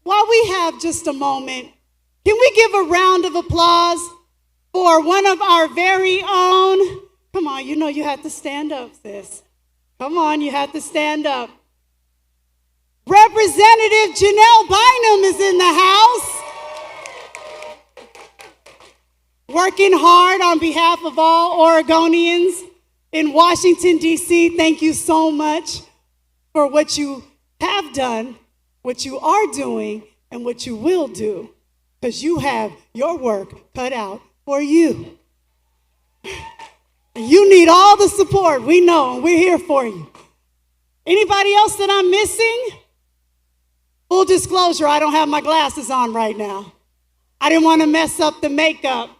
While we have just a moment, can we give a round of applause for one of our very own. Come on, you know you have to stand up, sis. Come on, you have to stand up. Representative Janelle Bynum is in the house, working hard on behalf of all Oregonians in Washington, D.C. Thank you so much for what you have done, what you are doing, and what you will do, because you have your work cut out for you. You need all the support. We know, and we're here for you. Anybody else that I'm missing? Full disclosure, I don't have my glasses on right now. I didn't want to mess up the makeup.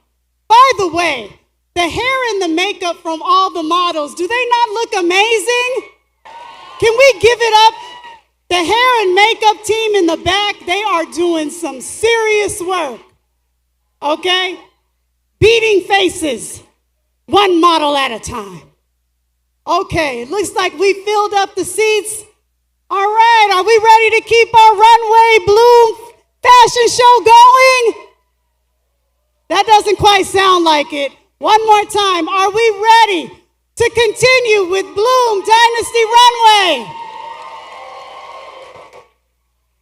By the way, the hair and the makeup from all the models, do they not look amazing? Can we give it up? The hair and makeup team in the back, they are doing some serious work, okay? Beating faces, one model at a time. Okay, it looks like we filled up the seats. All right, are we ready to keep our runway Bloom fashion show going? That doesn't quite sound like it. One more time, are we ready to continue with Bloom Dynasty Runway?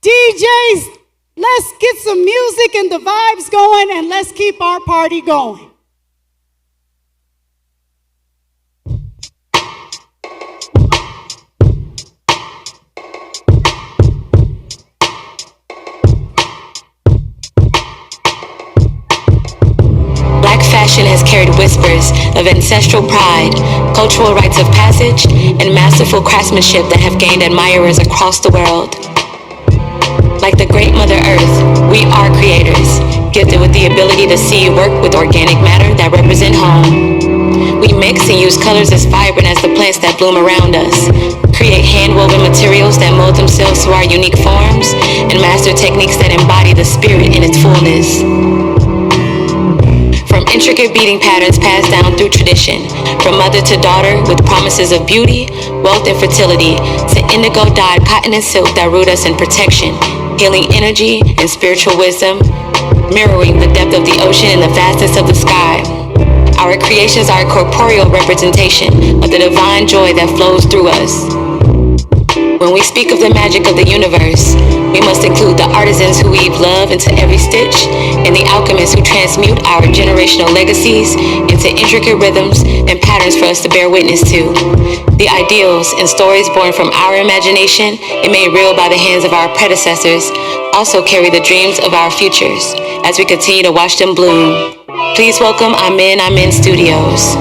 DJs, let's get some music and the vibes going, and let's keep our party going. Fashion has carried whispers of ancestral pride, cultural rites of passage, and masterful craftsmanship that have gained admirers across the world. Like the great Mother Earth, we are creators, gifted with the ability to see work with organic matter that represent home. We mix and use colors as vibrant as the plants that bloom around us, create hand-woven materials that mold themselves to our unique forms, and master techniques that embody the spirit in its fullness. From intricate beading patterns passed down through tradition, from mother to daughter with promises of beauty, wealth, and fertility, to indigo-dyed cotton and silk that root us in protection, healing energy, and spiritual wisdom, mirroring the depth of the ocean and the vastness of the sky. Our creations are a corporeal representation of the divine joy that flows through us. When we speak of the magic of the universe, we must include the artisans who weave love into every stitch and the alchemists who transmute our generational legacies into intricate rhythms and patterns for us to bear witness to. The ideals and stories born from our imagination and made real by the hands of our predecessors also carry the dreams of our futures as we continue to watch them bloom. Please welcome Amen Studios.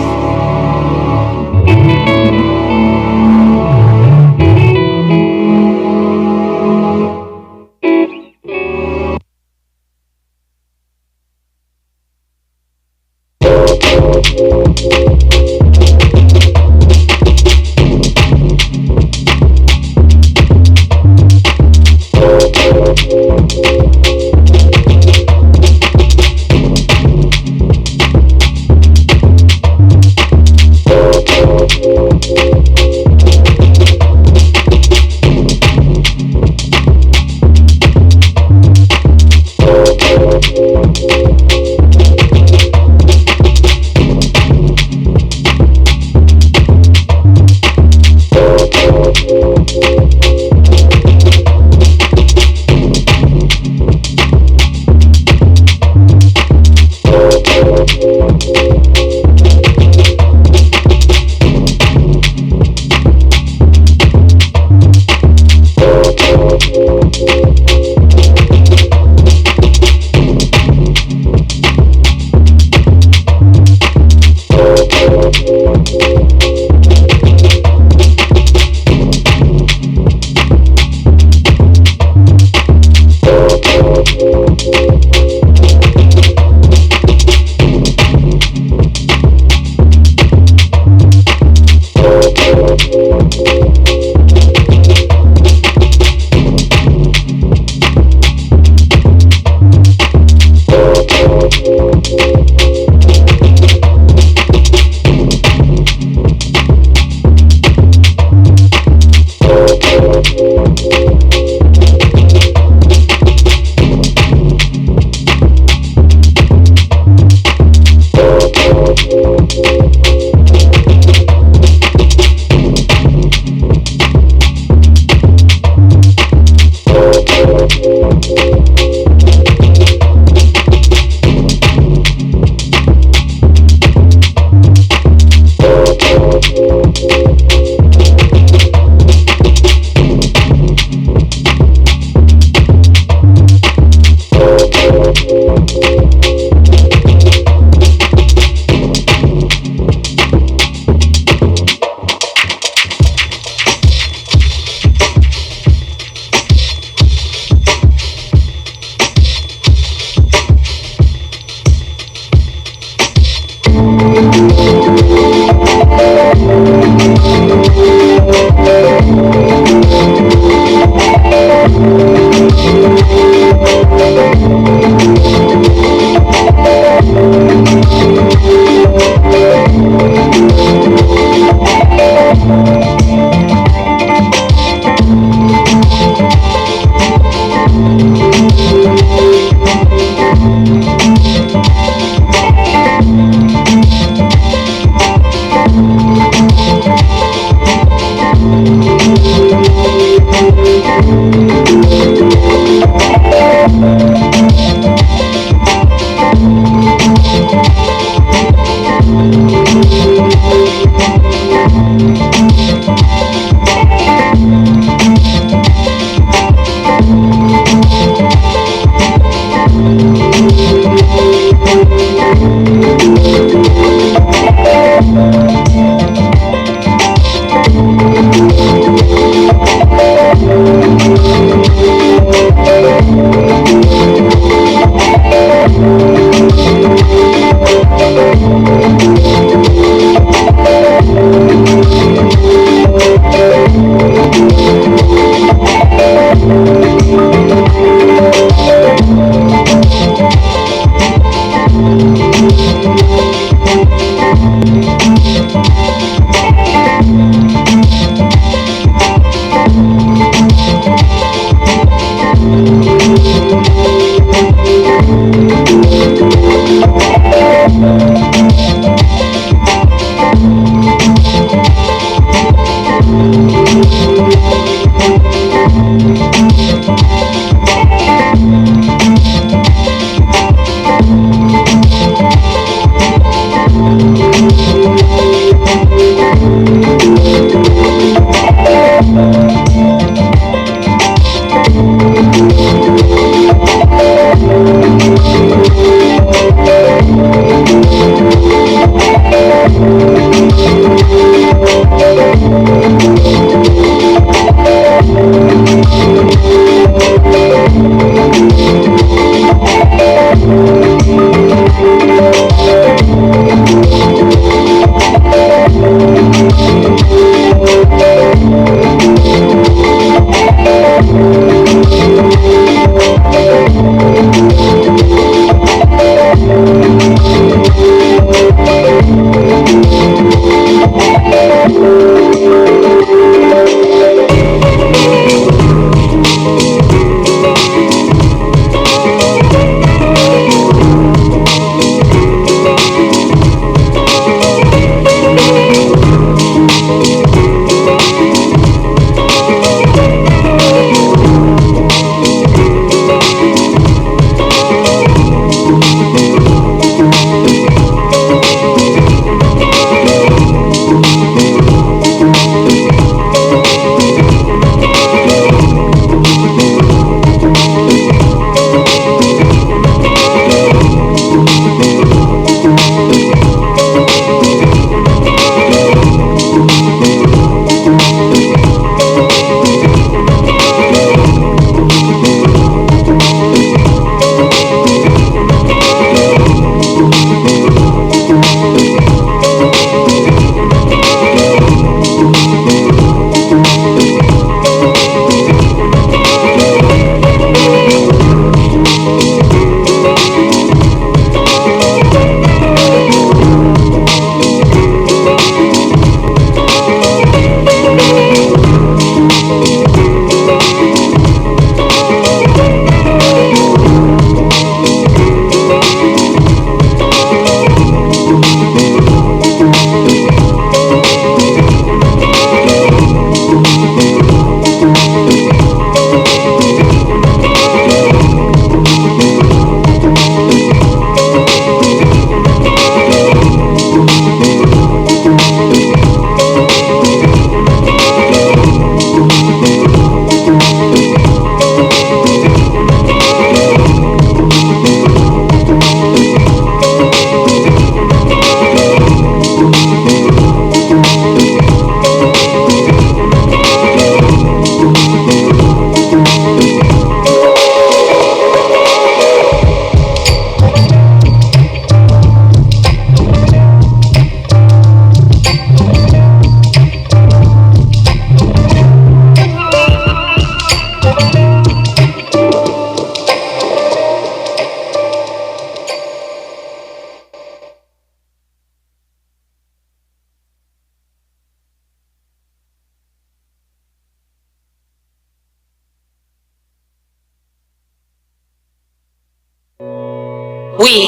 We,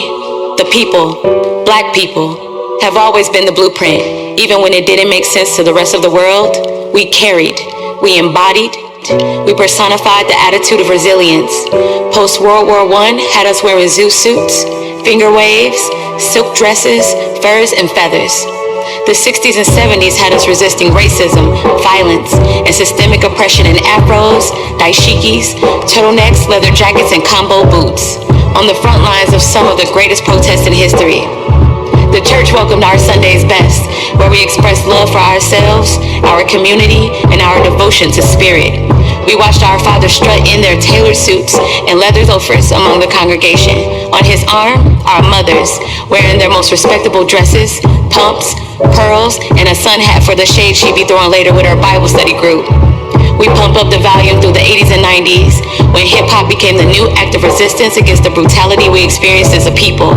the people, black people, have always been the blueprint. Even when it didn't make sense to the rest of the world, we carried, we embodied, we personified the attitude of resilience. Post-World War I had us wearing zoo suits, finger waves, silk dresses, furs, and feathers. The 60s and 70s had us resisting racism, violence, and systemic oppression in afros, dashikis, turtlenecks, leather jackets, and combo boots, on the front lines of some of the greatest protests in history. The church welcomed our Sunday's best, where we expressed love for ourselves, our community, and our devotion to spirit. We watched our fathers strut in their tailored suits and leather loafers among the congregation. On his arm, our mothers, wearing their most respectable dresses, pumps, pearls, and a sun hat for the shade she'd be throwing later with her Bible study group. We pumped up the volume through the 80s and 90s, when hip-hop became the new act of resistance against the brutality we experienced as a people.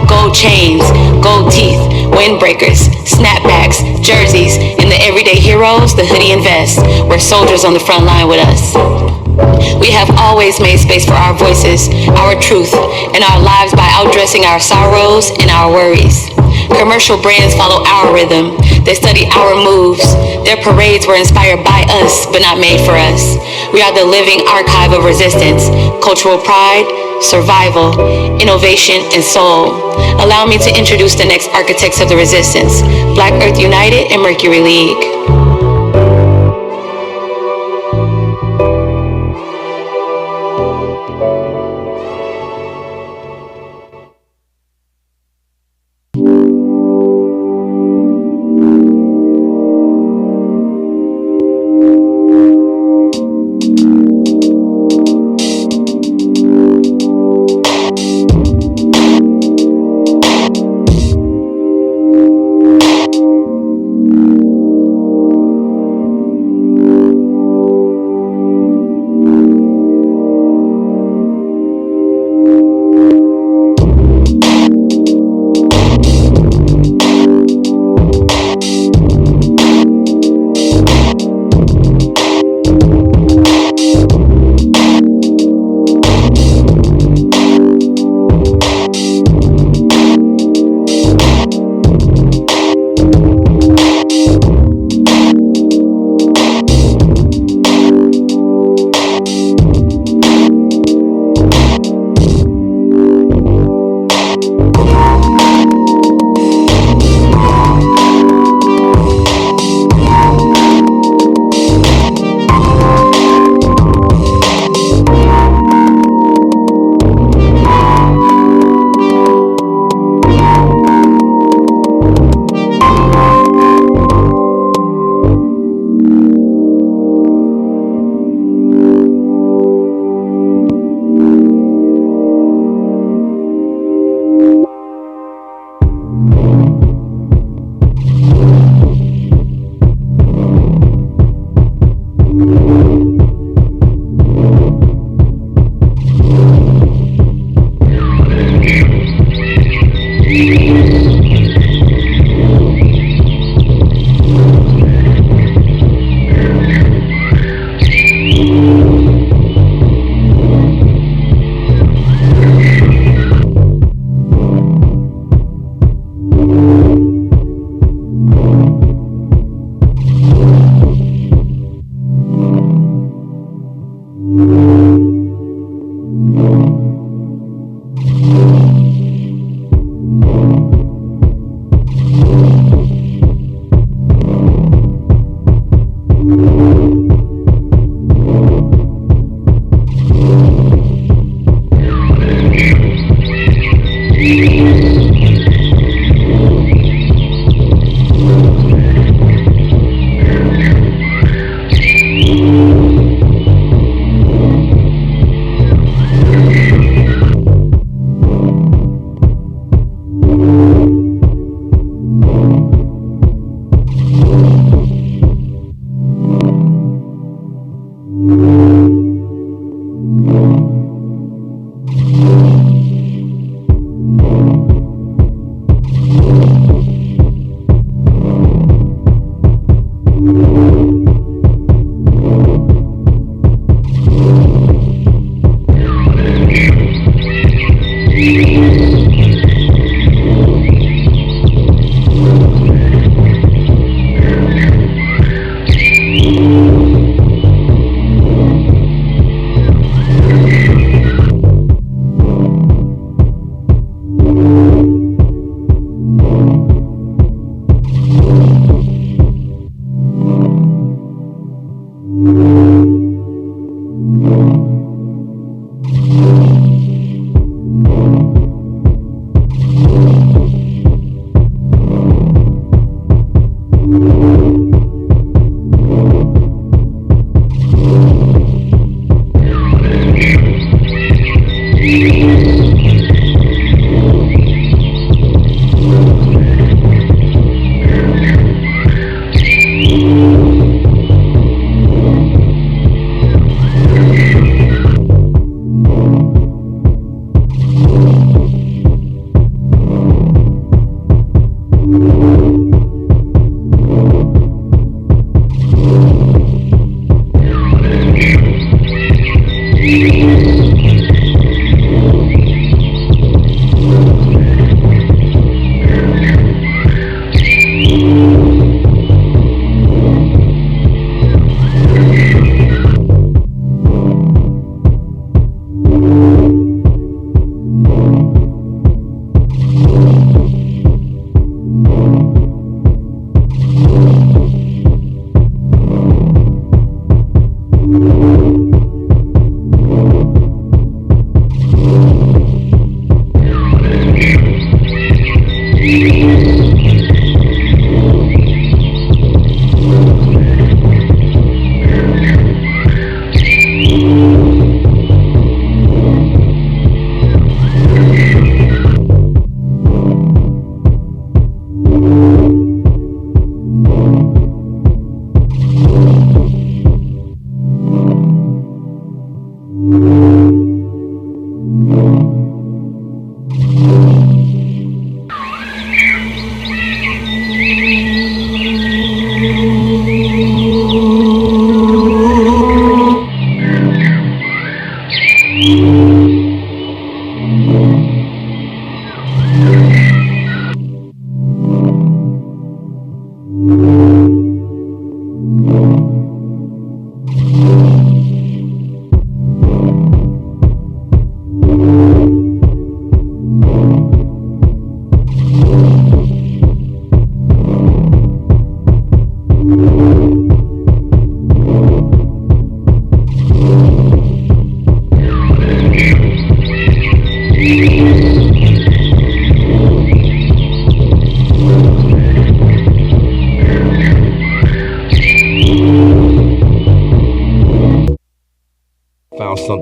Gold chains, gold teeth, windbreakers, snapbacks, jerseys, and the everyday heroes, the hoodie and vest, were soldiers on the front line with us. We have always made space for our voices, our truth, and our lives by outdressing our sorrows and our worries. Commercial brands follow our rhythm. They study our moves. Their parades were inspired by us, but not made for us. We are the living archive of resistance, cultural pride, survival, innovation, and soul. Allow me to introduce the next architects of the resistance, Black Earth United and Mercury League.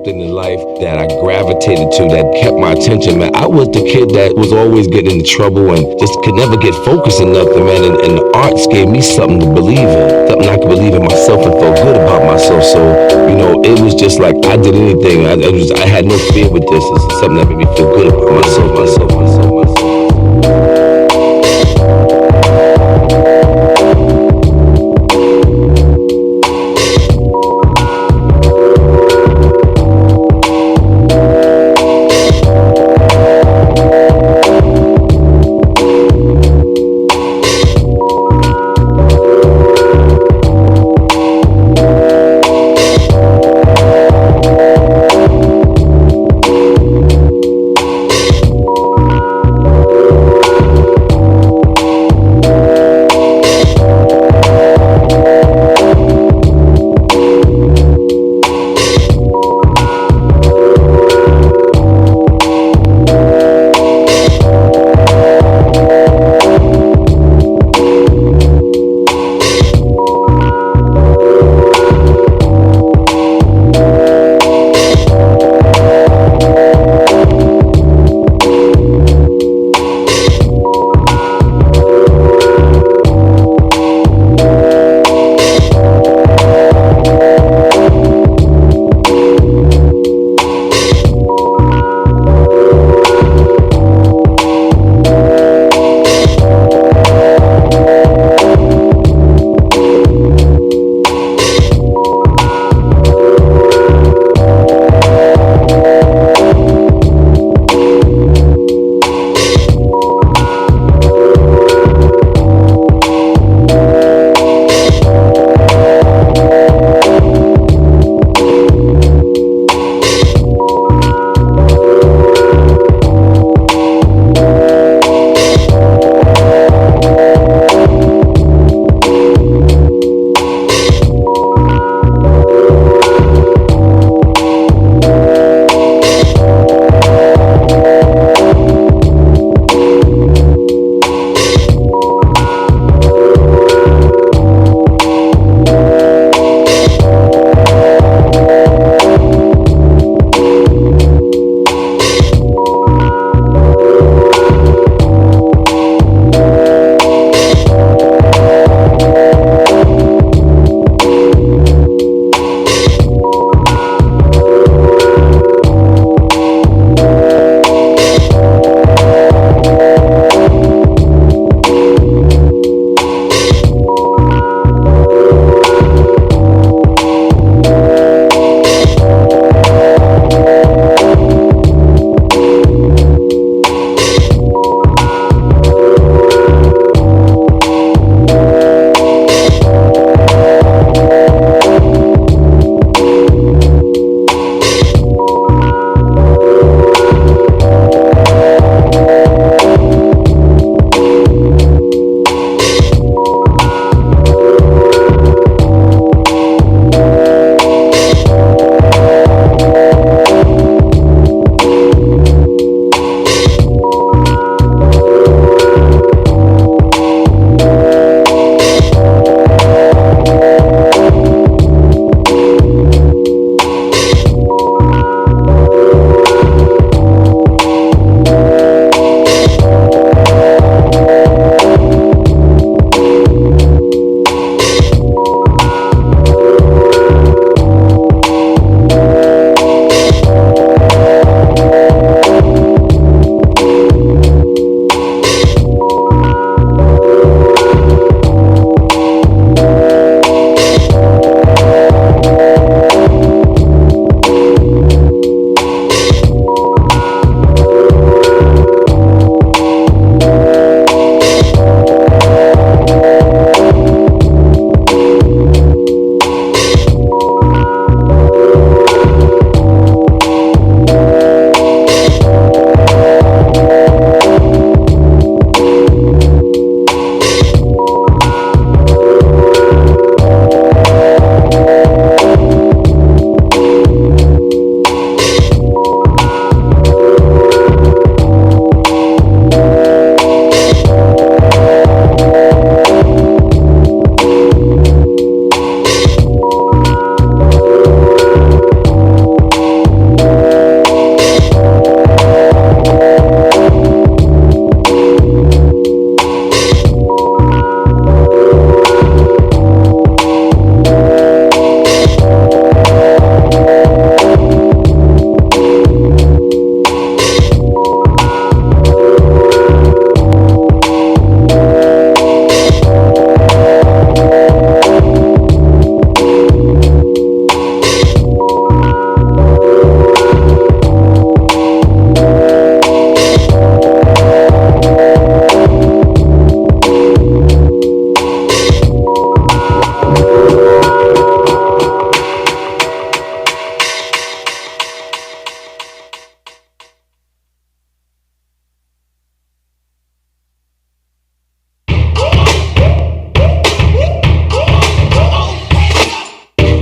something in life that I gravitated to, that kept my attention, man. I was the kid that was always getting into trouble and just could never get focused in nothing, man. And the arts gave me something to believe in, something I could believe in myself and felt good about myself. So, you know, it was just like I did anything. I had no fear with this. It's something that made me feel good about myself.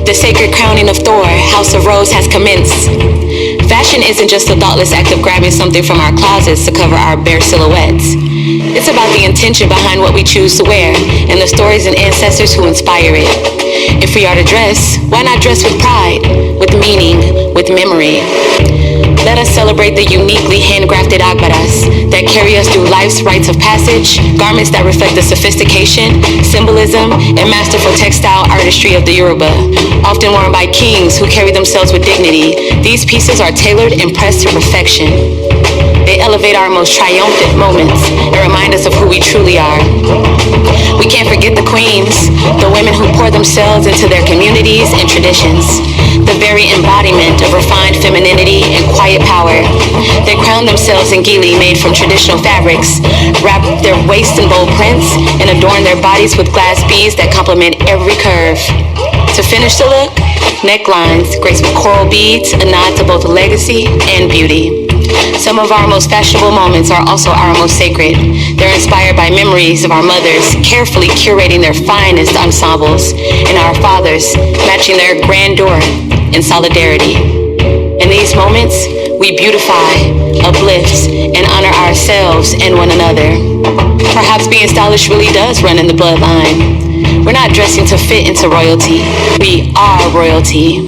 The sacred crowning of Thor, House of Rose, has commenced. Fashion isn't just a thoughtless act of grabbing something from our closets to cover our bare silhouettes. It's about the intention behind what we choose to wear and the stories and ancestors who inspire it. If we are to dress, why not dress with pride, with meaning, with memory? Let us celebrate the uniquely handcrafted agbaras that carry us through life's rites of passage, garments that reflect the sophistication, symbolism, and masterful textile artistry of the Yoruba, often worn by kings who carry themselves with dignity. These pieces are tailored and pressed to perfection. They elevate our most triumphant moments and remind us of who we truly are. We can't forget the queens, the women who pour themselves into their communities and traditions, the very embodiment of refined femininity and quiet power. They crown themselves in gili made from traditional fabrics, wrap their waist in bold prints, and adorn their bodies with glass beads that complement every curve. To finish the look, necklines graced with coral beads, a nod to both legacy and beauty. Some of our most fashionable moments are also our most sacred. They're inspired by memories of our mothers carefully curating their finest ensembles, and our fathers matching their grandeur in solidarity. In these moments, we beautify, uplift, and honor ourselves and one another. Perhaps being stylish really does run in the bloodline. We're not dressing to fit into royalty. We are royalty.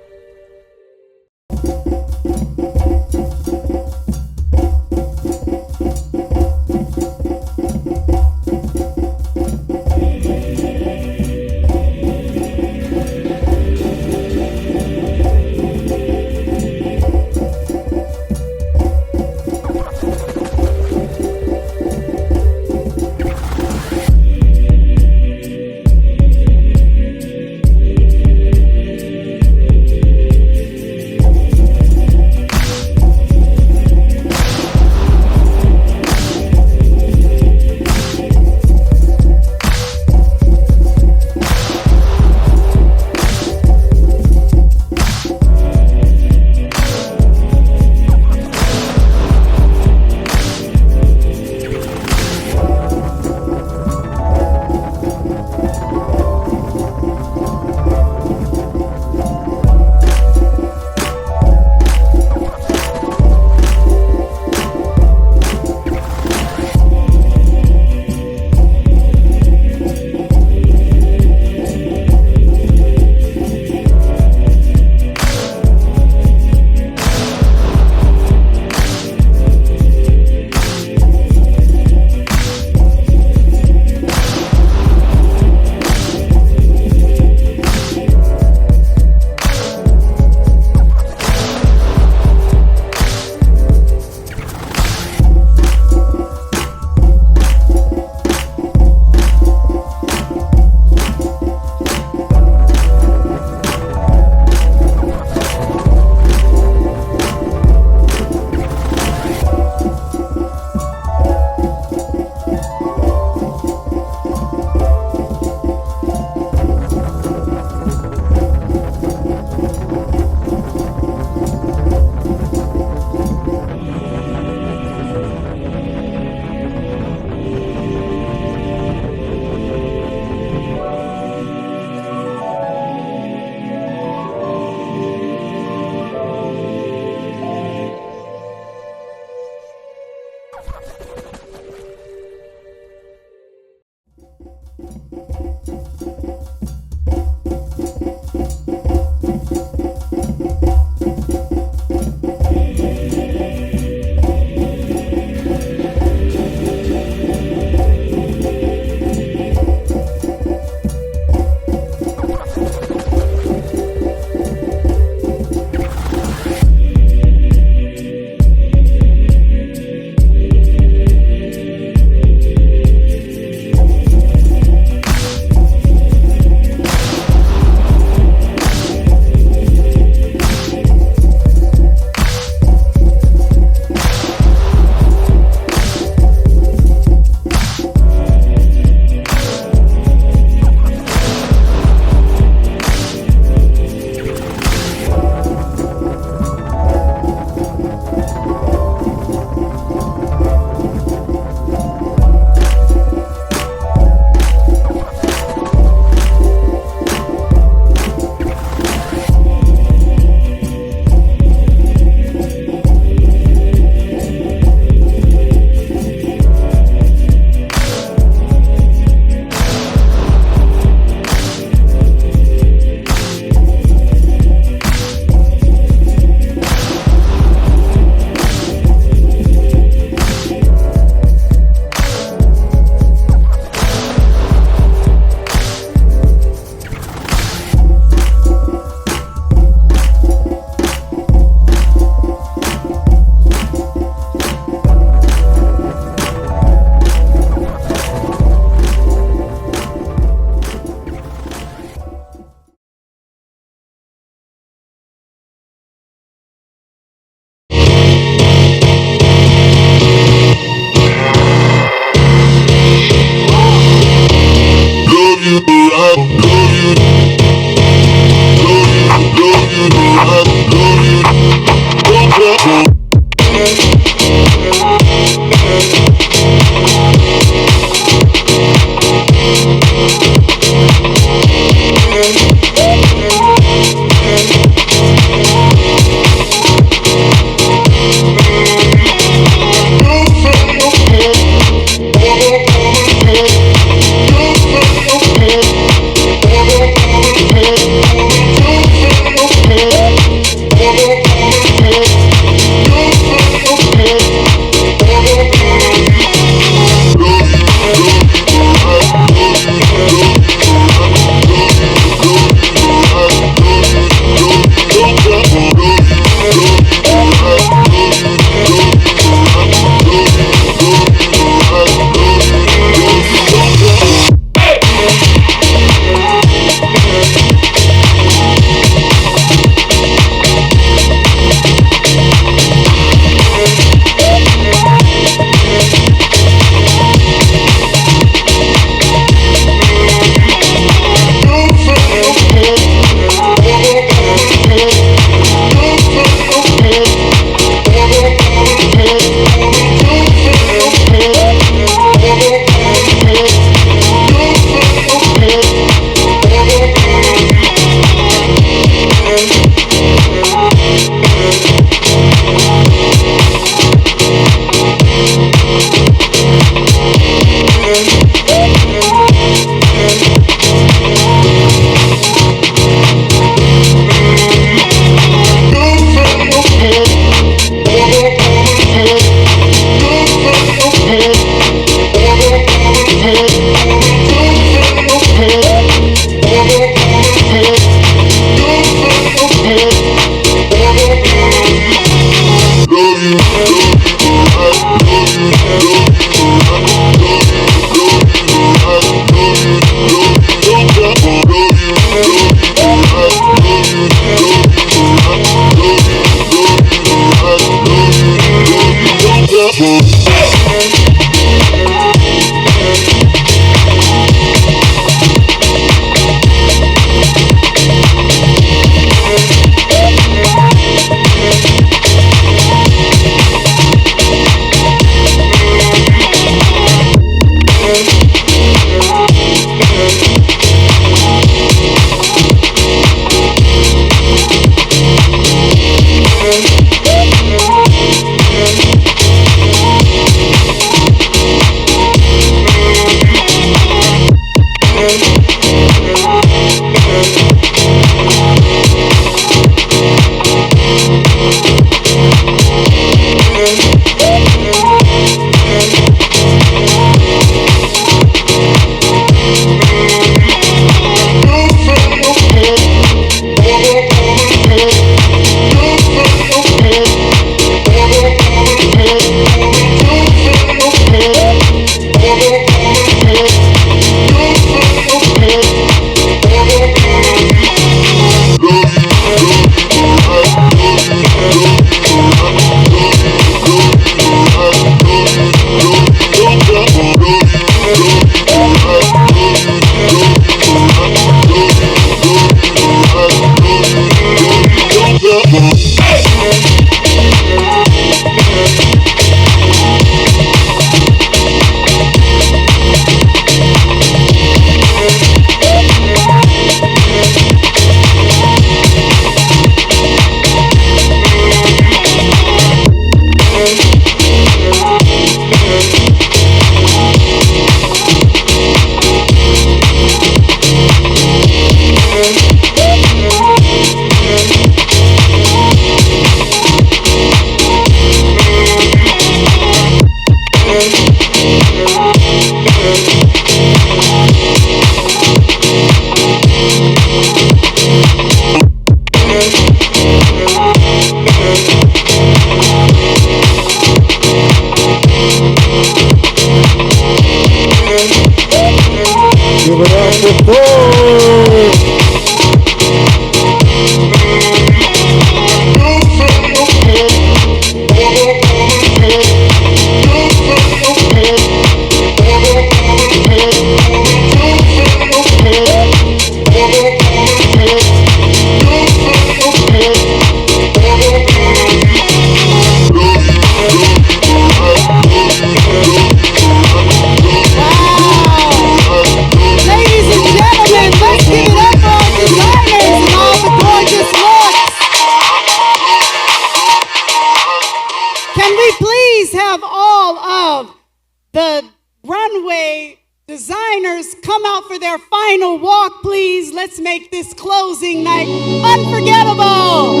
Let's make this closing night unforgettable.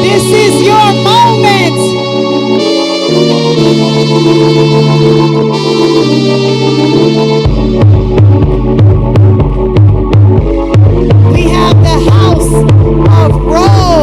This is your moment. We have the House of Rose.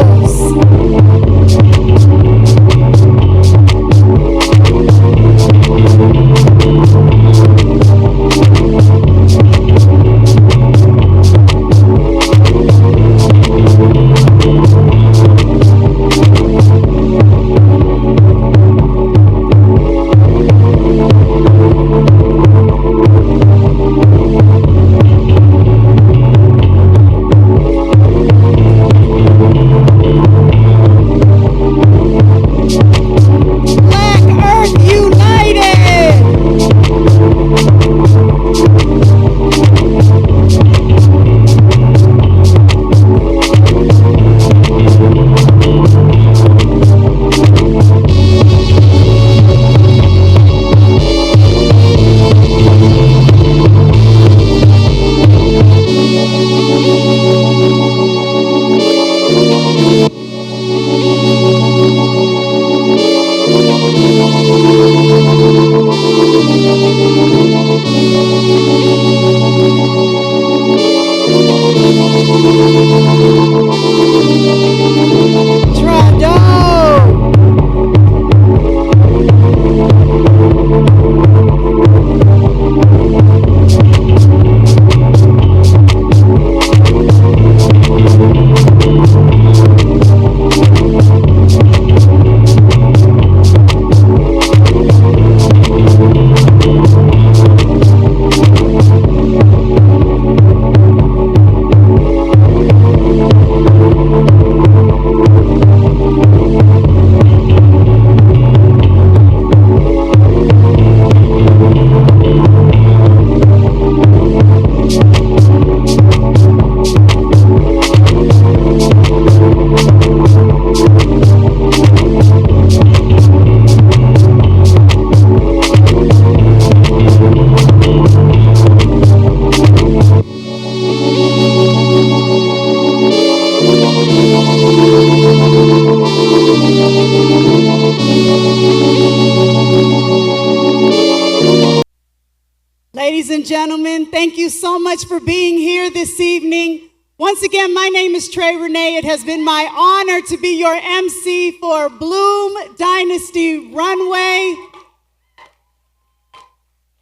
Ladies and gentlemen, thank you so much for being here this evening. Once again, my name is Trey Renee. It has been my honor to be your MC for Bloom Dynasty Runway.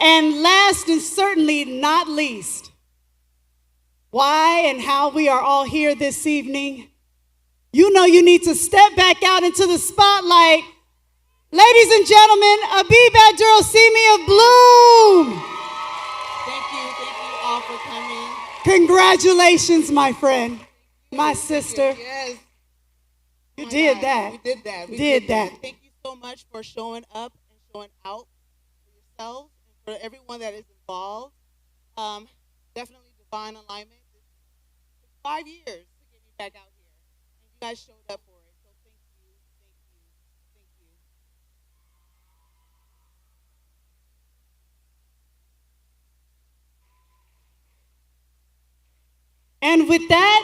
And last and certainly not least, why and how we are all here this evening. You know you need to step back out into the spotlight. Ladies and gentlemen, Abib Abdurrahsimi of Bloom. Thank you all for coming. Congratulations, my friend, my sister. Yes. You Oh did God, that. We did that. We Did that. Thank you so much for showing up and showing out for yourselves and for everyone that is involved. Definitely divine alignment. It took 5 years to get me back out here, and you guys showed up for it. So thank you, thank you, thank you. And with that,